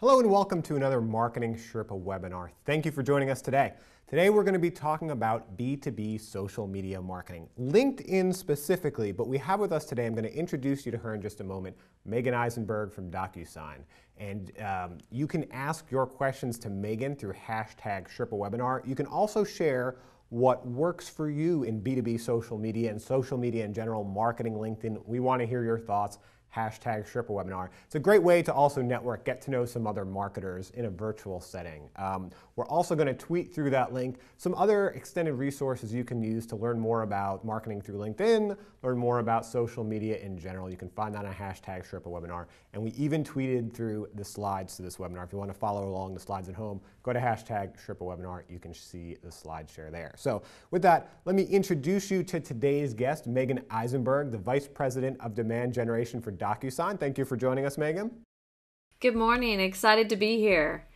Hello and welcome to another MarketingSherpa webinar. Thank you for joining us today. Today we're going to be talking about B2B social media marketing, LinkedIn specifically, but we have with us today, I'm going to introduce you to her in just a moment, Megan Eisenberg from DocuSign. And you can ask your questions to Megan through #SherpaWebinar. You can also share what works for you in B2B social media and social media in general, marketing, LinkedIn. We want to hear your thoughts. #SherpaWebinar. It's a great way to also network, get to know some other marketers in a virtual setting. We're also going to tweet through that link some other extended resources you can use to learn more about marketing through LinkedIn, learn more about social media in general. You can find that on #SherpaWebinar. And we even tweeted through the slides to this webinar. If you want to follow along the slides at home, go to #SherpaWebinar. You can see the slide share there. So with that, let me introduce you to today's guest, Megan Eisenberg, the Vice President of Demand Generation for DocuSign. Thank you for joining us, Megan. Good morning. Excited to be here.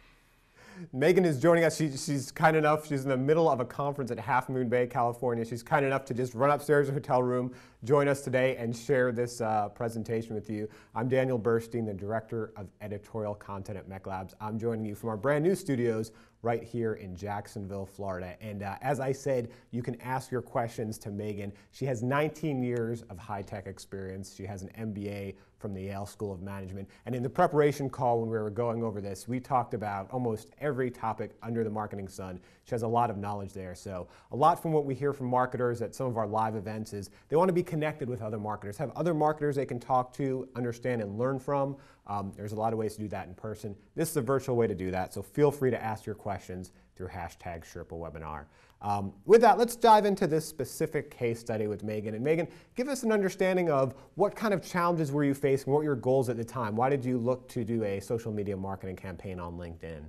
Megan is joining us. She's kind enough. She's in the middle of a conference at Half Moon Bay, California. She's kind enough to just run upstairs to the hotel room, join us today, and share this presentation with you. I'm Daniel Burstein, the Director of Editorial Content at MECLabs. I'm joining you from our brand new studios right here in Jacksonville, Florida. And as I said, you can ask your questions to Megan. She has 19 years of high-tech experience. She has an MBA from the Yale School of Management. And in the preparation call when we were going over this, we talked about almost every topic under the marketing sun. She has a lot of knowledge there. So a lot from what we hear from marketers at some of our live events is they want to be connected with other marketers, have other marketers they can talk to, understand, and learn from. There's a lot of ways to do that in person. This is a virtual way to do that, so feel free to ask your questions through #SherpaWebinar. With that, let's dive into this specific case study with Megan. And Megan, give us an understanding of what kind of challenges were you facing, what were your goals at the time? Why did you look to do a social media marketing campaign on LinkedIn?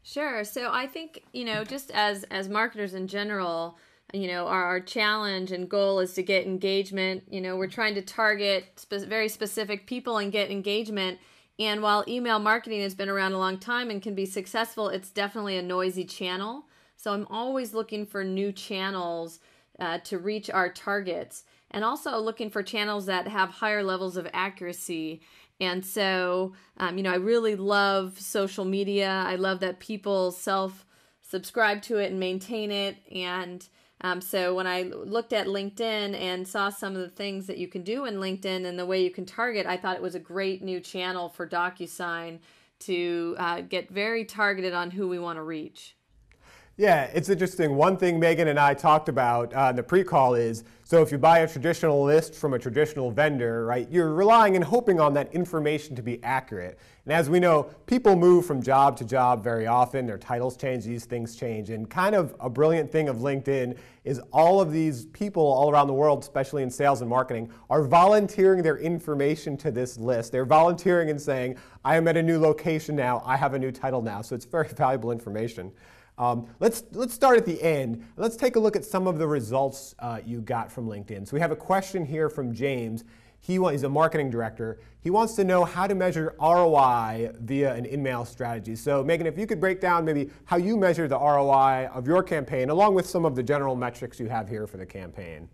Sure. So I think, just as marketers in general, our challenge and goal is to get engagement. We're trying to target very specific people and get engagement. And while email marketing has been around a long time and can be successful, it's definitely a noisy channel. So I'm always looking for new channels to reach our targets, and also looking for channels that have higher levels of accuracy. And so, I really love social media. I love that people self-subscribe to it and maintain it. And so when I looked at LinkedIn and saw some of the things that you can do in LinkedIn and the way you can target, I thought it was a great new channel for DocuSign to get very targeted on who we want to reach. Yeah, it's interesting. One thing Megan and I talked about in the pre-call is, so if you buy a traditional list from a traditional vendor, right, you're relying and hoping on that information to be accurate. And as we know, people move from job to job very often. Their titles change, these things change. And kind of a brilliant thing of LinkedIn is all of these people all around the world, especially in sales and marketing, are volunteering their information to this list. They're volunteering and saying, I am at a new location now, I have a new title now. So it's very valuable information. Let's start at the end. Let's take a look at some of the results you got from LinkedIn. So we have a question here from James. He's a marketing director. He wants to know how to measure ROI via an InMail strategy. So Megan, if you could break down maybe how you measure the ROI of your campaign, along with some of the general metrics you have here for the campaign.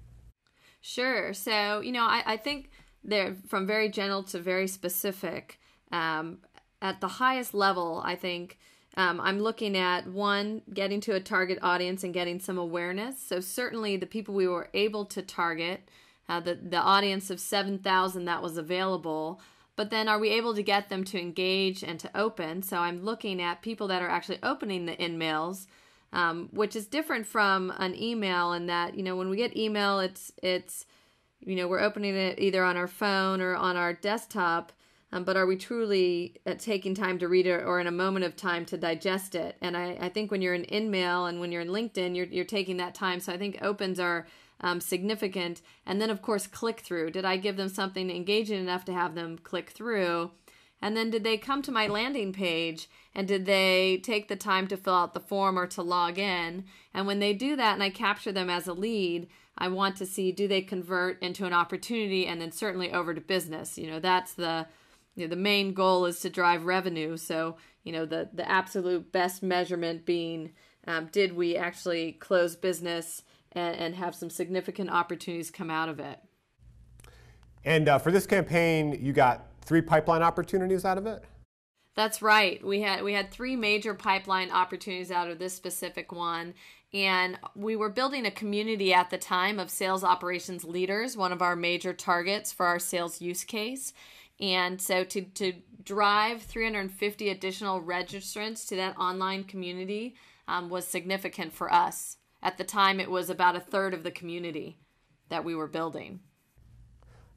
Sure. So, I think they're from very general to very specific. At the highest level, I think, I'm looking at, one, getting to a target audience and getting some awareness. So certainly the people we were able to target, the audience of 7,000 that was available, but then are we able to get them to engage and to open? So I'm looking at people that are actually opening the InMails, which is different from an email in that, when we get email, it's we're opening it either on our phone or on our desktop. But are we truly taking time to read it or in a moment of time to digest it? And I think when you're in InMail and when you're in LinkedIn, you're taking that time. So I think opens are significant. And then, of course, click through. Did I give them something engaging enough to have them click through? And then did they come to my landing page and did they take the time to fill out the form or to log in? And when they do that and I capture them as a lead, I want to see, do they convert into an opportunity and then certainly over to business? That's the main goal is to drive revenue. So, the absolute best measurement being, did we actually close business and have some significant opportunities come out of it? And for this campaign, you got 3 pipeline opportunities out of it? That's right. We had three major pipeline opportunities out of this specific one. And we were building a community at the time of sales operations leaders, one of our major targets for our sales use case. And so to drive 350 additional registrants to that online community was significant for us. At the time, it was about a third of the community that we were building.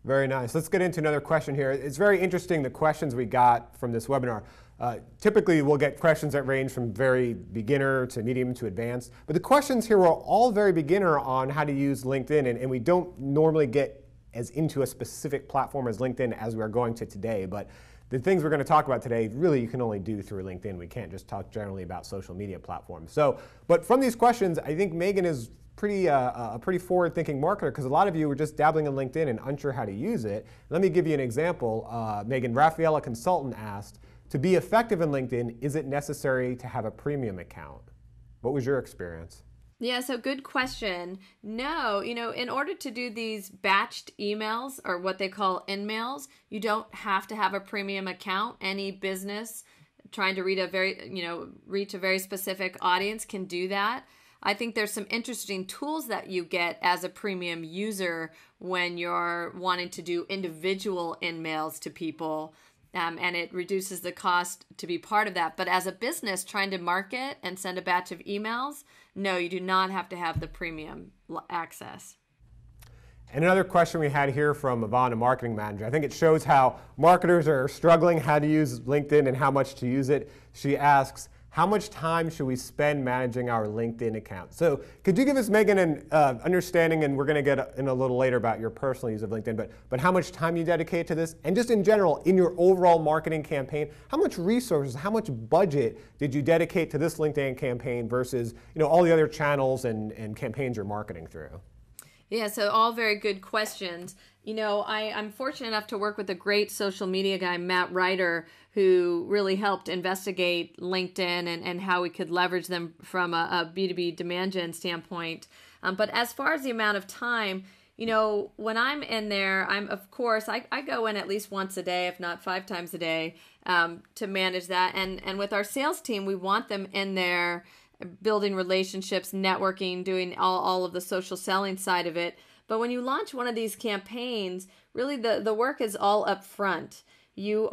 Very nice. Let's get into another question here. It's very interesting, the questions we got from this webinar. Typically, we'll get questions that range from very beginner to medium to advanced. But the questions here were all very beginner on how to use LinkedIn, and we don't normally get as into a specific platform as LinkedIn as we are going to today. But the things we're going to talk about today, really you can only do through LinkedIn. We can't just talk generally about social media platforms. But from these questions, I think Megan is a pretty forward-thinking marketer, because a lot of you were just dabbling in LinkedIn and unsure how to use it. Let me give you an example. Megan, Rafaela Consultant asked, to be effective in LinkedIn, is it necessary to have a premium account? What was your experience? Yeah, so good question. No, in order to do these batched emails, or what they call InMails, you don't have to have a premium account. Any business trying to reach a very specific audience can do that. I think there's some interesting tools that you get as a premium user when you're wanting to do individual InMails to people, and it reduces the cost to be part of that. But as a business trying to market and send a batch of emails, no, you do not have to have the premium access. And another question we had here from Yvonne, a marketing manager. I think it shows how marketers are struggling how to use LinkedIn and how much to use it. She asks, how much time should we spend managing our LinkedIn account? So could you give us, Megan, an understanding, and we're going to get in a little later about your personal use of LinkedIn, but how much time you dedicate to this? And just in general, in your overall marketing campaign, how much resources, how much budget did you dedicate to this LinkedIn campaign versus all the other channels and campaigns you're marketing through? Yeah, so all very good questions. I'm fortunate enough to work with a great social media guy, Matt Ryder, who really helped investigate LinkedIn and how we could leverage them from a B2B demand gen standpoint. But as far as the amount of time, when I'm in there, I go in at least once a day, if not 5 times a day, to manage that. And with our sales team, we want them in there building relationships, networking, doing all of the social selling side of it. But when you launch one of these campaigns, really the work is all up front. You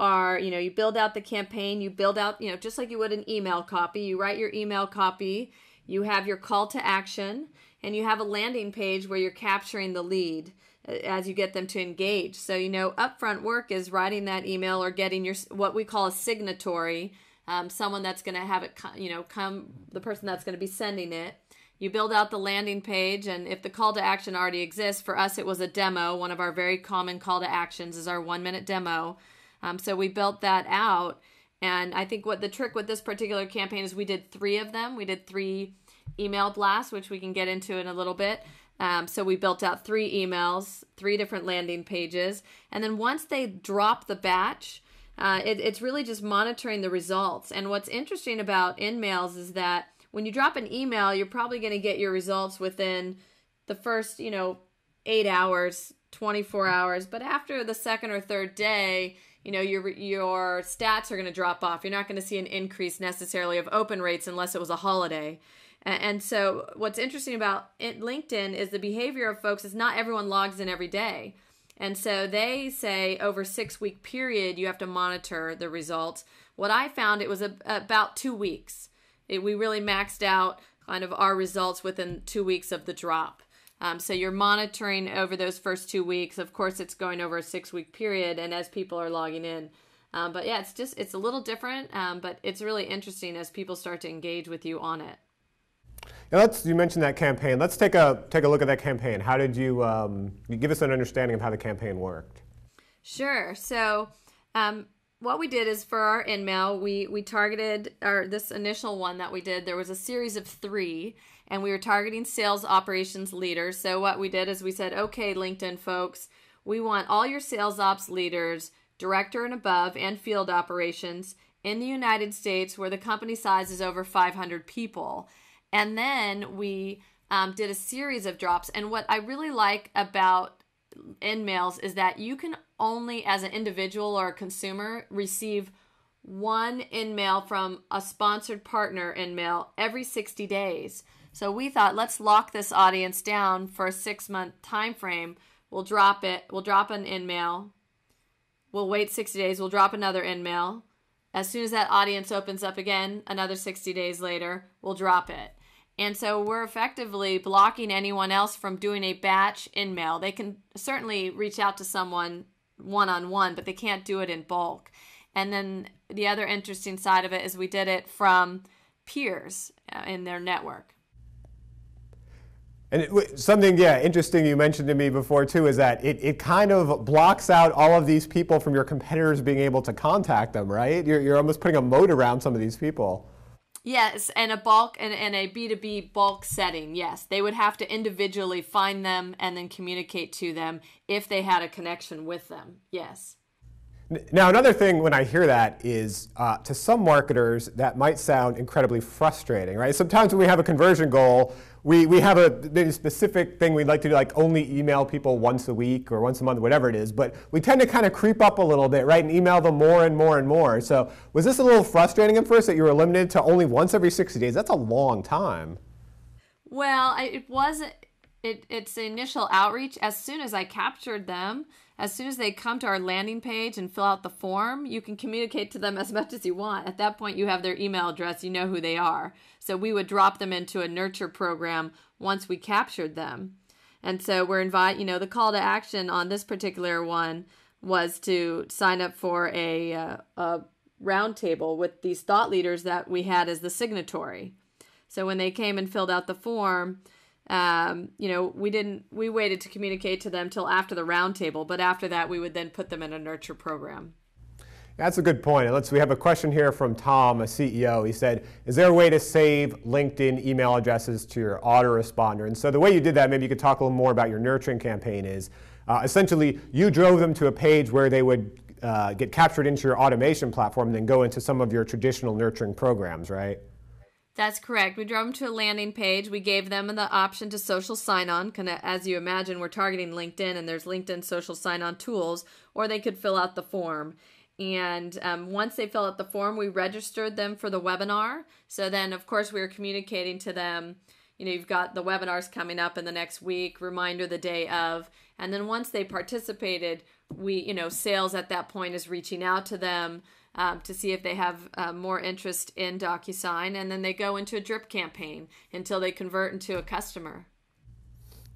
build out the campaign, you build out, just like you would an email copy. You write your email copy, you have your call to action, and you have a landing page where you're capturing the lead as you get them to engage. So, upfront work is writing that email or getting your, what we call a signatory, someone that's going to have it, the person that's going to be sending it. You build out the landing page, and if the call to action already exists, for us it was a demo. One of our very common call to actions is our 1-minute demo. So we built that out, and I think what the trick with this particular campaign is we did 3 of them. We did 3 email blasts, which we can get into in a little bit. So we built out 3 emails, 3 different landing pages, and then once they drop the batch, it's really just monitoring the results. And what's interesting about InMails is that when you drop an email, you're probably going to get your results within the first, 8 hours, 24 hours. But after the second or third day, your stats are going to drop off. You're not going to see an increase necessarily of open rates unless it was a holiday. And so what's interesting about LinkedIn is the behavior of folks is not everyone logs in every day. And so they say over a 6-week period, you have to monitor the results. What I found, it was about 2 weeks. We really maxed out kind of our results within 2 weeks of the drop. So you're monitoring over those first 2 weeks. Of course, it's going over a 6-week period and as people are logging in. But yeah, it's a little different, but it's really interesting as people start to engage with you on it. Now you mentioned that campaign. Let's take a look at that campaign. How did you give us an understanding of how the campaign worked? Sure. So what we did is for our InMail, we targeted this initial one that we did. There was a series of 3, and we were targeting sales operations leaders. So what we did is we said, okay, LinkedIn folks, we want all your sales ops leaders, director and above, and field operations in the United States where the company size is over 500 people. And then we did a series of drops. And what I really like about InMails is that you can only, as an individual or a consumer, receive one InMail from a sponsored partner InMail every 60 days. So we thought, let's lock this audience down for a 6-month time frame. We'll drop it. We'll drop an InMail. We'll wait 60 days. We'll drop another InMail. As soon as that audience opens up again, another 60 days later, we'll drop it. And so we're effectively blocking anyone else from doing a batch InMail. They can certainly reach out to someone one-on-one, but they can't do it in bulk. And then the other interesting side of it is we did it from peers in their network. And something, interesting you mentioned to me before too is that it kind of blocks out all of these people from your competitors being able to contact them, right? You're almost putting a moat around some of these people. Yes, and a bulk and a B2B bulk setting, yes. They would have to individually find them and then communicate to them if they had a connection with them, yes. Now, another thing when I hear that is, to some marketers, that might sound incredibly frustrating, right? Sometimes when we have a conversion goal, we have a specific thing we'd like to do, like only email people once a week or once a month, whatever it is. But we tend to kind of creep up a little bit, right, and email them more and more and more. So was this a little frustrating at first that you were limited to only once every 60 days? That's a long time. Well, it wasn't. It's the initial outreach. As soon as I captured them, as soon as they come to our landing page and fill out the form, you can communicate to them as much as you want. At that point, you have their email address. You know who they are. So we would drop them into a nurture program once we captured them. And so we're the call to action on this particular one was to sign up for a roundtable with these thought leaders that we had as the signatory. So when they came and filled out the form, we waited to communicate to them till after the roundtable, but after that we would then put them in a nurture program. That's a good point. We have a question here from Tom, a CEO. He said, is there a way to save LinkedIn email addresses to your autoresponder? And so the way you did that, maybe you could talk a little more about your nurturing campaign is, essentially you drove them to a page where they would get captured into your automation platform and then go into some of your traditional nurturing programs, right? That's correct. We drove them to a landing page. We gave them the option to social sign-on. Kind of, as you imagine, we're targeting LinkedIn, and there's LinkedIn social sign-on tools, or they could fill out the form. And once they fill out the form, we registered them for the webinar. So then, of course, we were communicating to them, you've got the webinars coming up in the next week, reminder the day of. And then once they participated, sales at that point is reaching out to them to see if they have more interest in DocuSign, and then they go into a drip campaign until they convert into a customer.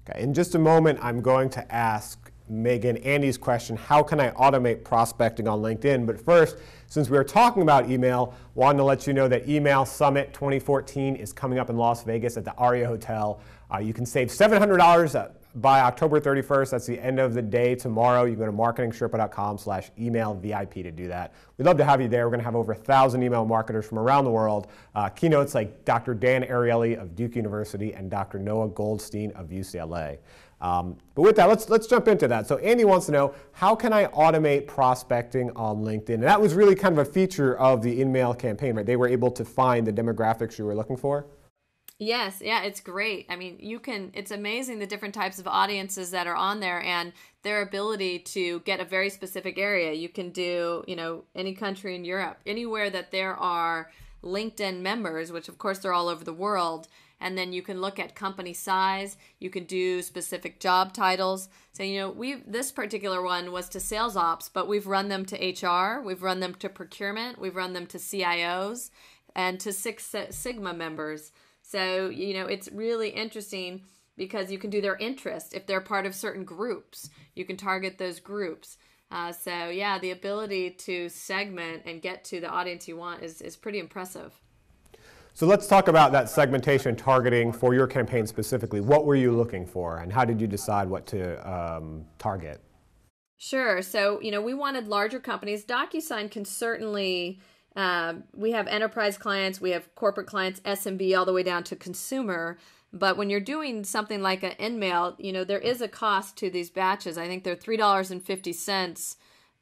Okay, in just a moment, I'm going to ask Megan Andy's question, how can I automate prospecting on LinkedIn? But first, since we are talking about email, wanted to let you know that Email Summit 2014 is coming up in Las Vegas at the Aria Hotel. You can save $700 by October 31st. That's the end of the day tomorrow. You can go to marketingsherpa.com/emailvip to do that. We'd love to have you there. We're going to have over 1,000 email marketers from around the world. Keynotes like Dr. Dan Ariely of Duke University and Dr. Noah Goldstein of UCLA. But with that, let's jump into that. So Andy wants to know, how can I automate prospecting on LinkedIn? And that was really kind of a feature of the InMail campaign, right? They were able to find the demographics you were looking for. Yes, yeah, it's great. I mean, it's amazing the different types of audiences that are on there and their ability to get a very specific area. You can do, any country in Europe, anywhere that there are LinkedIn members, which of course they're all over the world. And then you can look at company size. You can do specific job titles. So, this particular one was to sales ops, but we've run them to HR. We've run them to procurement. We've run them to CIOs and to Six Sigma members. So, it's really interesting because you can do their interest. If they're part of certain groups, you can target those groups. The ability to segment and get to the audience you want is pretty impressive. So let's talk about that segmentation targeting for your campaign specifically. What were you looking for, and how did you decide what to target? Sure. So, we wanted larger companies. DocuSign can certainly, we have enterprise clients, we have corporate clients, SMB, all the way down to consumer. But when you're doing something like an InMail, there is a cost to these batches. I think they're $3.50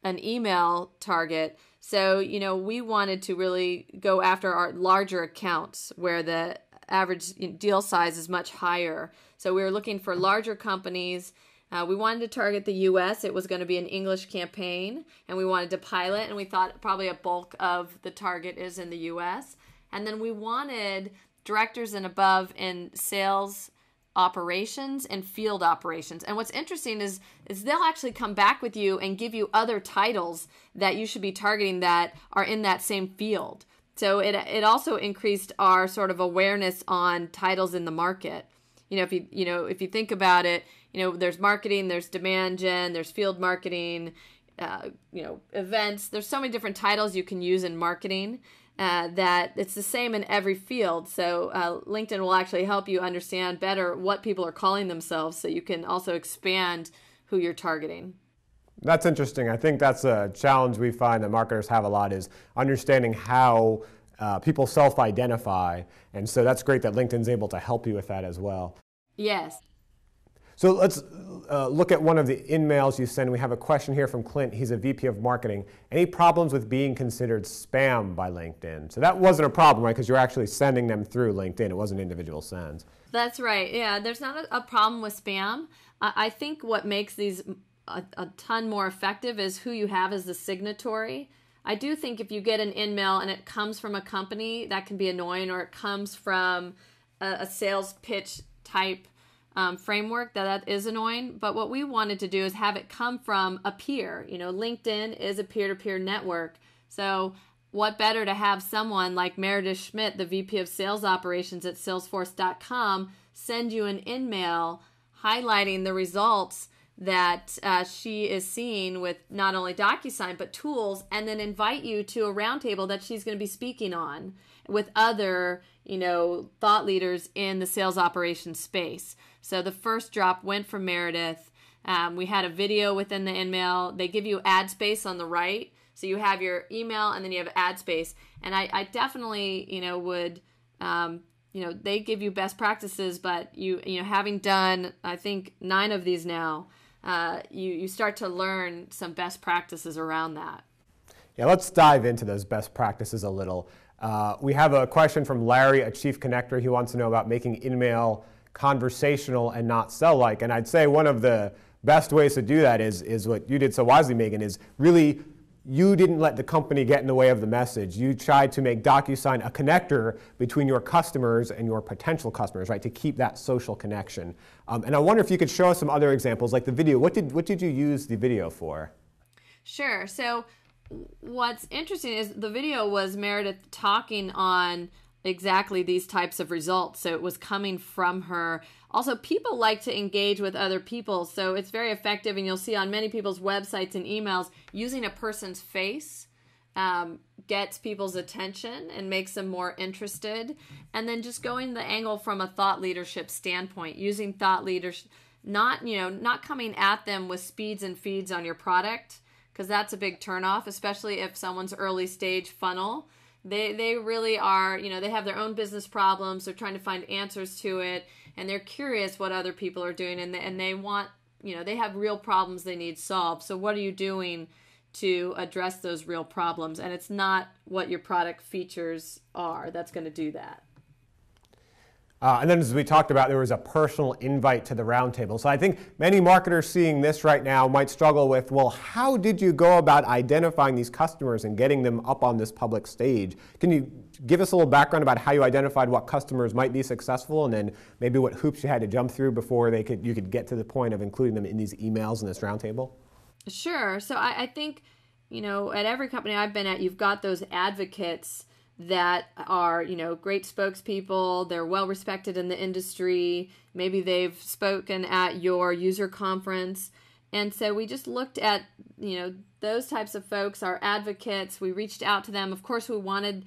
an email target. So, we wanted to really go after our larger accounts where the average deal size is much higher. So we were looking for larger companies We wanted to target the U.S. It was going to be an English campaign, and we wanted to pilot, and we thought probably a bulk of the target is in the U.S. And then we wanted directors and above in sales operations and field operations. And what's interesting is they'll actually come back with you and give you other titles that you should be targeting that are in that same field. So it also increased our sort of awareness on titles in the market. If you think about it, there's marketing, there's demand gen, there's field marketing, events. There's so many different titles you can use in marketing that it's the same in every field. So LinkedIn will actually help you understand better what people are calling themselves, so you can also expand who you're targeting. That's interesting. I think that's a challenge we find that marketers have a lot, is understanding how people self-identify. And so that's great that LinkedIn's able to help you with that as well. Yes. So let's look at one of the InMails you send. We have a question here from Clint. He's a VP of marketing. Any problems with being considered spam by LinkedIn? So that wasn't a problem, right? Because you're actually sending them through LinkedIn. It wasn't individual sends. That's right. Yeah, there's not a problem with spam. I think what makes these a ton more effective is who you have as the signatory. I do think if you get an InMail and it comes from a company, that can be annoying, or it comes from a sales pitch type framework, that is annoying. But what we wanted to do is have it come from a peer. LinkedIn is a peer-to-peer network. So what better to have someone like Meredith Schmidt, the VP of Sales Operations at Salesforce.com, send you an InMail highlighting the results that she is seeing with not only DocuSign but tools, and then invite you to a roundtable that she's going to be speaking on with other thought leaders in the sales operations space. So the first drop went from Meredith. We had a video within the InMail. They give you ad space on the right, so you have your email and then you have ad space. And I definitely would they give you best practices, but you having done I think 9 of these now, you start to learn some best practices around that. Yeah, let's dive into those best practices a little. We have a question from Larry, a chief connector. He wants to know about making InMail conversational and not sell-like. And I'd say one of the best ways to do that is what you did so wisely, Megan, is really you didn't let the company get in the way of the message. You tried to make DocuSign a connector between your customers and your potential customers, right, to keep that social connection. And I wonder if you could show us some other examples, like the video. What did you use the video for? Sure. So what's interesting is the video was Meredith talking on exactly these types of results. So it was coming from her. Also, people like to engage with other people, so it's very effective. And you'll see on many people's websites and emails, using a person's face gets people's attention and makes them more interested. And then just going the angle from a thought leadership standpoint, using thought leaders, not coming at them with speeds and feeds on your product, because that's a big turnoff, especially if someone's early stage funnel. They really are, they have their own business problems. They're trying to find answers to it, and they're curious what other people are doing, and they want, they have real problems they need solved. So what are you doing to address those real problems? And it's not what your product features are that's going to do that. And then as we talked about, there was a personal invite to the roundtable. So I think many marketers seeing this right now might struggle with, well, how did you go about identifying these customers and getting them up on this public stage? Can you give us a little background about how you identified what customers might be successful, and then maybe what hoops you had to jump through before you could get to the point of including them in these emails in this roundtable? Sure. So I think, at every company I've been at, you've got those advocates that are, great spokespeople. They're well respected in the industry. Maybe they've spoken at your user conference. And so we just looked at, those types of folks, our advocates. We reached out to them. Of course, we wanted,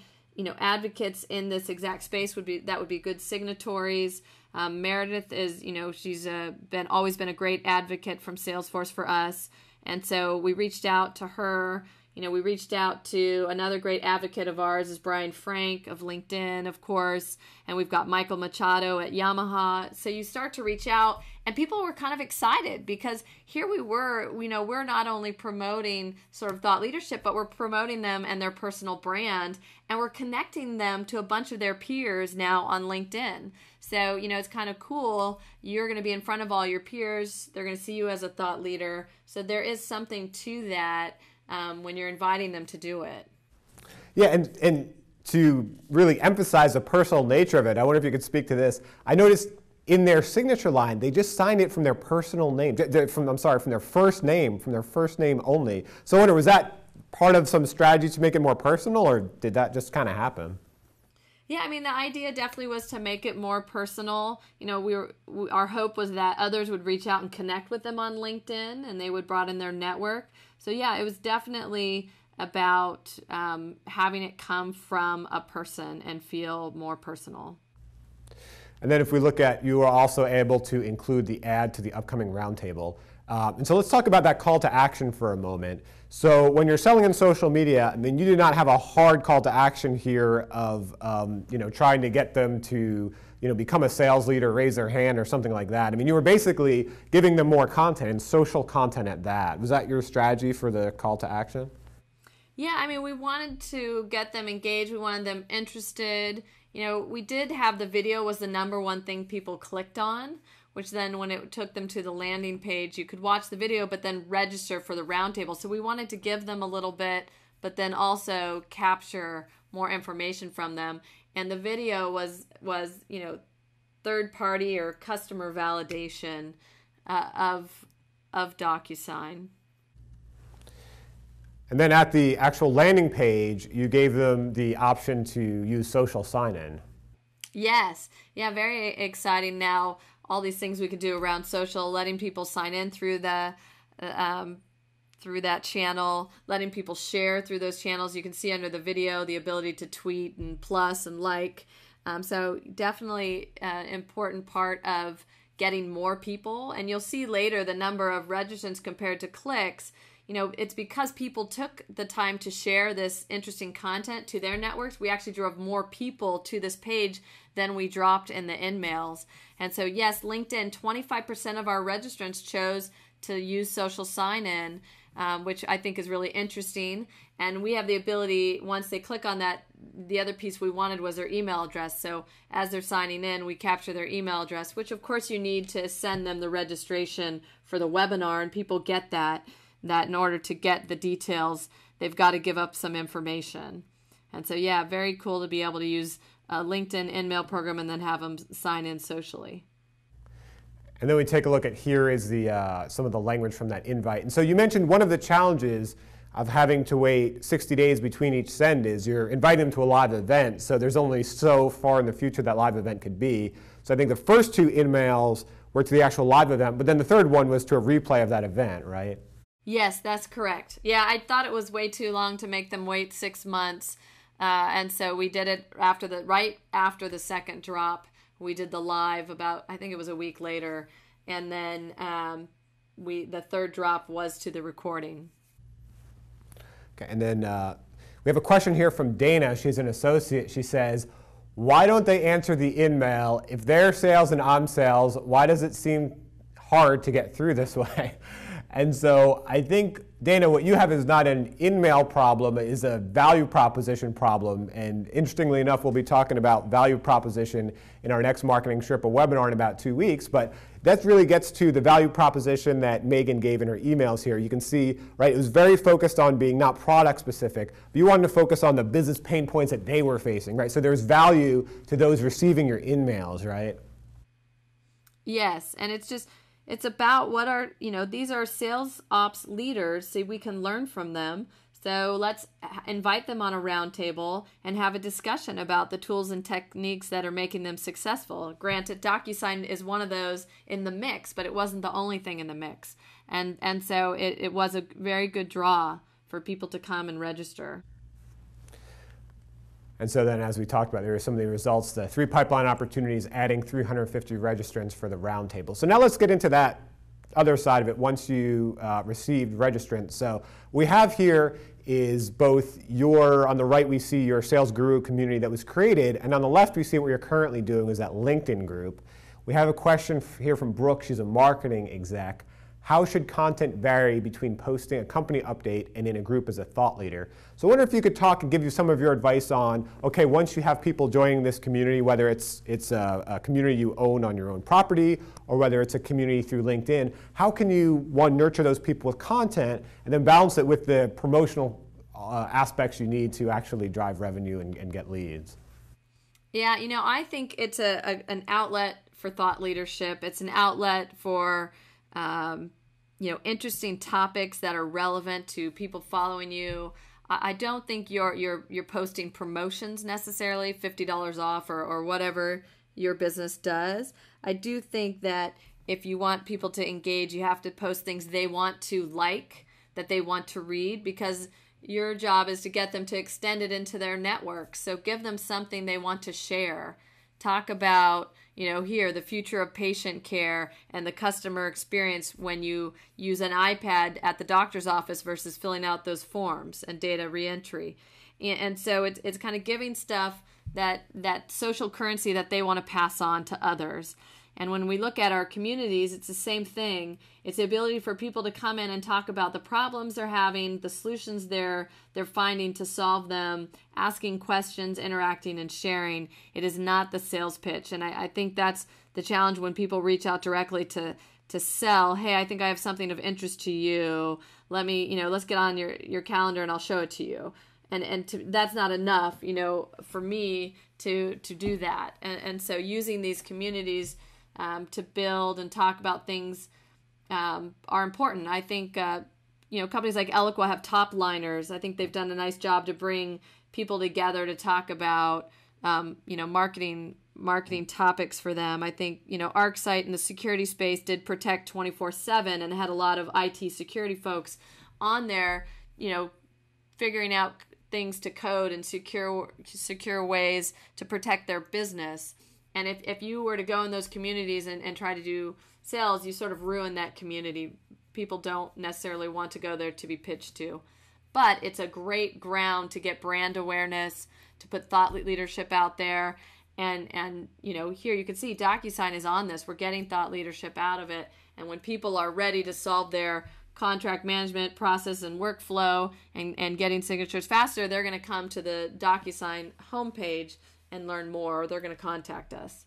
advocates in this exact space would be good signatories. Meredith is, she's always been a great advocate from Salesforce for us. And so we reached out to her. we reached out to another great advocate of ours is Brian Frank of LinkedIn, of course, and we've got Michael Machado at Yamaha. So you start to reach out, and people were kind of excited because here we were, we're not only promoting sort of thought leadership, but we're promoting them and their personal brand, and we're connecting them to a bunch of their peers now on LinkedIn. So, it's kind of cool. You're going to be in front of all your peers. They're going to see you as a thought leader. So there is something to that when you're inviting them to do it. Yeah, and to really emphasize the personal nature of it, I wonder if you could speak to this. I noticed in their signature line, they just signed it from their personal name, from their first name only. So I wonder, was that part of some strategy to make it more personal, or did that just kind of happen? Yeah, the idea definitely was to make it more personal. Our hope was that others would reach out and connect with them on LinkedIn, and they would broaden their network. So yeah, it was definitely about having it come from a person and feel more personal. And then if we look at, you are also able to include the ad to the upcoming roundtable. And so let's talk about that call to action for a moment. So when you're selling in social media, you do not have a hard call to action here of trying to get them to become a sales leader, raise their hand, or something like that. You were basically giving them more content, and social content at that. Was that your strategy for the call to action? Yeah, we wanted to get them engaged. We wanted them interested. We did have the video was the number one thing people clicked on, which then when it took them to the landing page, you could watch the video, but then register for the roundtable. So we wanted to give them a little bit, but then also capture more information from them. And the video was third party or customer validation of DocuSign. And then at the actual landing page, you gave them the option to use social sign-in. Yes. Yeah, very exciting now. All these things we could do around social, letting people sign in through the through that channel, letting people share through those channels. You can see under the video the ability to tweet and plus and like. So definitely an important part of getting more people. And you'll see later the number of registrants compared to clicks. It's because people took the time to share this interesting content to their networks. We actually drove more people to this page than we dropped in the InMails. And so, yes, LinkedIn, 25% of our registrants chose to use social sign-in, which I think is really interesting. And we have the ability, once they click on that, the other piece we wanted was their email address. So as they're signing in, we capture their email address, which of course you need to send them the registration for the webinar, and people get that in order to get the details, they've got to give up some information. And so, yeah, very cool to be able to use a LinkedIn InMail program and then have them sign in socially. And then we take a look at here is the some of the language from that invite. And so you mentioned one of the challenges of having to wait 60 days between each send is you're inviting them to a live event, so there's only so far in the future that live event could be. So I think the first two InMails were to the actual live event, but then the third one was to a replay of that event, right? Yes, that's correct. Yeah, I thought it was way too long to make them wait 6 months. And so we did it right after the second drop. We did the live about, I think it was a week later. And then the third drop was to the recording. Okay, and then we have a question here from Dana. She's an associate. She says, why don't they answer the InMail? If they're sales and I'm sales, why does it seem hard to get through this way? And so I think, Dana, what you have is not an InMail problem, is a value proposition problem. And interestingly enough, we'll be talking about value proposition in our next MarketingSherpa webinar in about 2 weeks. But that really gets to the value proposition that Megan gave in her emails here. You can see, right, it was very focused on being not product specific, but you wanted to focus on the business pain points that they were facing, right? So there's value to those receiving your InMails, right? Yes, and it's about what are, these are sales ops leaders, so we can learn from them. So let's invite them on a roundtable and have a discussion about the tools and techniques that are making them successful. Granted, DocuSign is one of those in the mix, but it wasn't the only thing in the mix. And so it was a very good draw for people to come and register. And so then, as we talked about, there are some of the results, the 3 pipeline opportunities, adding 350 registrants for the roundtable. So now let's get into that other side of it once you received registrants. So we have here is both on the right we see your sales guru community that was created, and on the left we see what you're currently doing is that LinkedIn group. We have a question here from Brooke. She's a marketing exec. How should content vary between posting a company update and in a group as a thought leader? So I wonder if you could talk and give you some of your advice on, okay, once you have people joining this community, whether it's a community you own on your own property or whether it's a community through LinkedIn, how can you, one, nurture those people with content and then balance it with the promotional aspects you need to actually drive revenue and get leads? Yeah, I think it's an outlet for thought leadership. It's an outlet for interesting topics that are relevant to people following you. I don't think you're posting promotions necessarily, $50 off or whatever your business does. I do think that if you want people to engage, you have to post things they want to like, that they want to read, because your job is to get them to extend it into their network. So give them something they want to share. Talk about, here, the future of patient care and the customer experience when you use an iPad at the doctor's office versus filling out those forms and data reentry. And so it's kind of giving stuff that social currency that they want to pass on to others. And when we look at our communities, it's the same thing. It's the ability for people to come in and talk about the problems they're having, the solutions they're finding to solve them, asking questions, interacting, and sharing. It is not the sales pitch. And I think that's the challenge when people reach out directly to sell. Hey, I think I have something of interest to you. Let's get on your calendar and I'll show it to you. That's not enough, for me to do that. And so using these communities to build and talk about things are important. I think, companies like Eloqua have top liners. I think they've done a nice job to bring people together to talk about, marketing topics for them. I think, ArcSight in the security space did Protect 24/7 and had a lot of IT security folks on there, figuring out things to code and secure ways to protect their business. And if you were to go in those communities and try to do sales, you sort of ruin that community. People don't necessarily want to go there to be pitched to. But it's a great ground to get brand awareness, to put thought leadership out there. And here you can see DocuSign is on this. We're getting thought leadership out of it. And when people are ready to solve their contract management process and workflow and getting signatures faster, they're going to come to the DocuSign homepage and learn more, or they're going to contact us.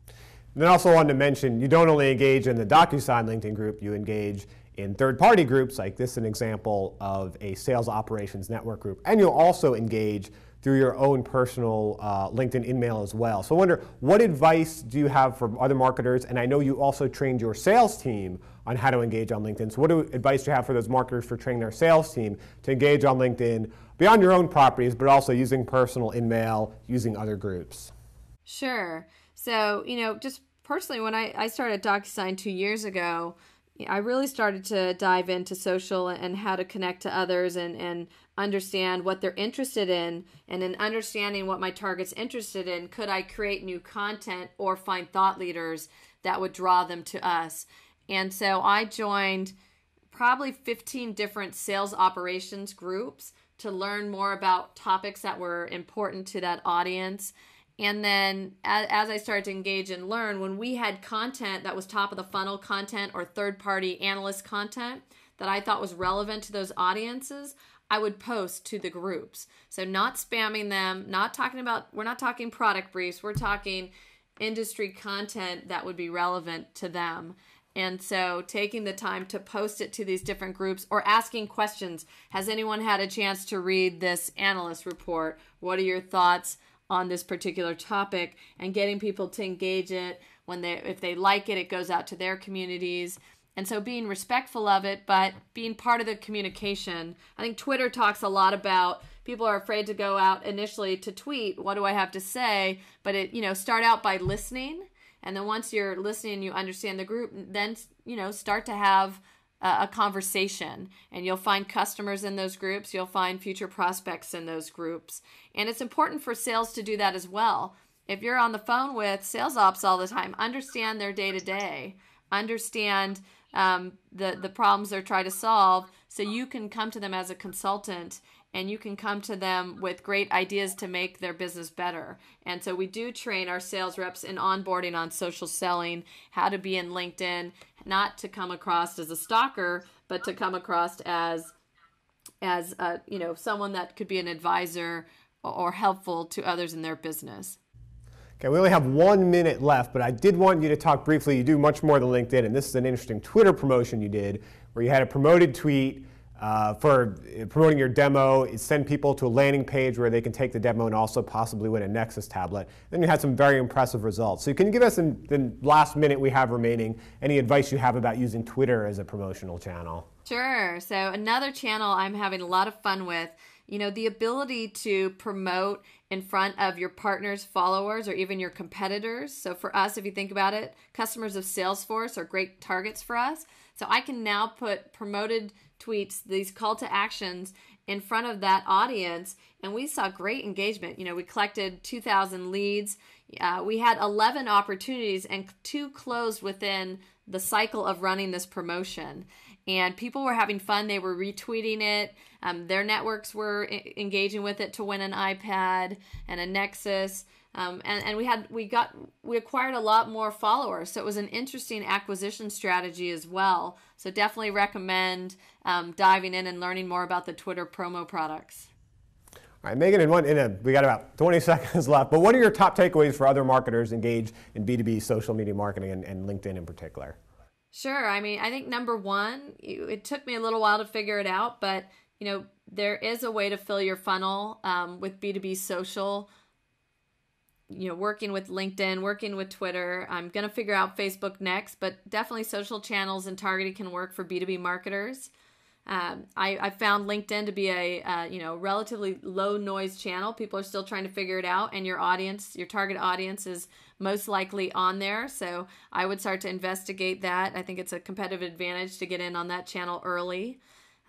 And then also wanted to mention, you don't only engage in the DocuSign LinkedIn group, you engage in third-party groups, like this is an example of a sales operations network group. And you'll also engage through your own personal LinkedIn InMail as well. So I wonder, what advice do you have for other marketers? And I know you also trained your sales team on how to engage on LinkedIn. So what advice do you have for those marketers for training their sales team to engage on LinkedIn beyond your own properties, but also using personal InMail, using other groups? Sure. So, just personally, when I started DocuSign 2 years ago, I really started to dive into social and how to connect to others and understand what they're interested in. And in understanding what my target's interested in, could I create new content or find thought leaders that would draw them to us? And so I joined probably 15 different sales operations groups to learn more about topics that were important to that audience. And then as I started to engage and learn, when we had content that was top of the funnel content or third-party analyst content that I thought was relevant to those audiences, I would post to the groups. So not spamming them, we're not talking product briefs, we're talking industry content that would be relevant to them. And so taking the time to post it to these different groups or asking questions. Has anyone had a chance to read this analyst report? What are your thoughts on this particular topic? And getting people to engage it. If they like it, it goes out to their communities. And so being respectful of it, but being part of the communication. I think Twitter talks a lot about people are afraid to go out initially to tweet. What do I have to say? But start out by listening. And then once you're listening and you understand the group, then, start to have a conversation. And you'll find customers in those groups. You'll find future prospects in those groups. And it's important for sales to do that as well. If you're on the phone with sales ops all the time, understand their day-to-day. Understand the problems they're trying to solve, so you can come to them as a consultant and you can come to them with great ideas to make their business better. And so we do train our sales reps in onboarding on social selling, how to be in LinkedIn, not to come across as a stalker, but to come across as someone that could be an advisor or helpful to others in their business. Okay, we only have 1 minute left, but I did want you to talk briefly. You do much more than LinkedIn, and this is an interesting Twitter promotion you did, where you had a promoted tweet for promoting your demo. It sent people to a landing page where they can take the demo and also possibly win a Nexus tablet. Then you had some very impressive results. So can you give us, in the last minute we have remaining, any advice you have about using Twitter as a promotional channel? Sure. So another channel I'm having a lot of fun with, the ability to promote in front of your partners, followers, or even your competitors. So for us, if you think about it, customers of Salesforce are great targets for us. So I can now put promoted tweets, these call to actions, in front of that audience, and we saw great engagement. We collected 2,000 leads. We had 11 opportunities, and 2 closed within the cycle of running this promotion. And people were having fun. They were retweeting it. Their networks were engaging with it to win an iPad and a Nexus. And we acquired a lot more followers. So it was an interesting acquisition strategy as well. So definitely recommend diving in and learning more about the Twitter promo products. All right, Megan, we got about 20 seconds left, but what are your top takeaways for other marketers engaged in B2B social media marketing and LinkedIn in particular? Sure. I think number one, it took me a little while to figure it out, but there is a way to fill your funnel with B2B social. Working with LinkedIn, working with Twitter. I'm going to figure out Facebook next, but definitely social channels and targeting can work for B2B marketers. I found LinkedIn to be a relatively low noise channel. People are still trying to figure it out, and your target audience is most likely on there. So I would start to investigate that. I think it's a competitive advantage to get in on that channel early.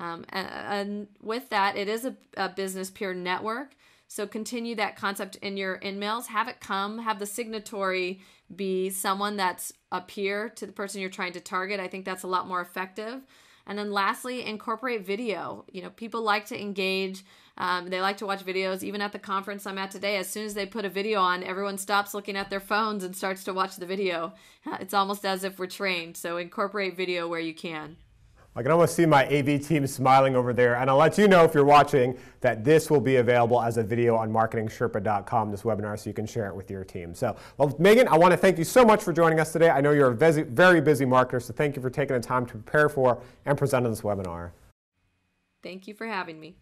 And with that, it is a business peer network. So continue that concept in your InMails. Have the signatory be someone that's a peer to the person you're trying to target. I think that's a lot more effective. And then lastly, incorporate video. People like to engage. They like to watch videos. Even at the conference I'm at today, as soon as they put a video on, everyone stops looking at their phones and starts to watch the video. It's almost as if we're trained. So incorporate video where you can. I can almost see my AV team smiling over there, and I'll let you know if you're watching that this will be available as a video on MarketingSherpa.com, this webinar, so you can share it with your team. So, well, Megan, I want to thank you so much for joining us today. I know you're a very busy marketer, so thank you for taking the time to prepare for and present on this webinar. Thank you for having me.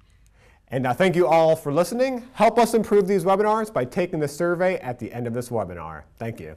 And thank you all for listening. Help us improve these webinars by taking the survey at the end of this webinar. Thank you.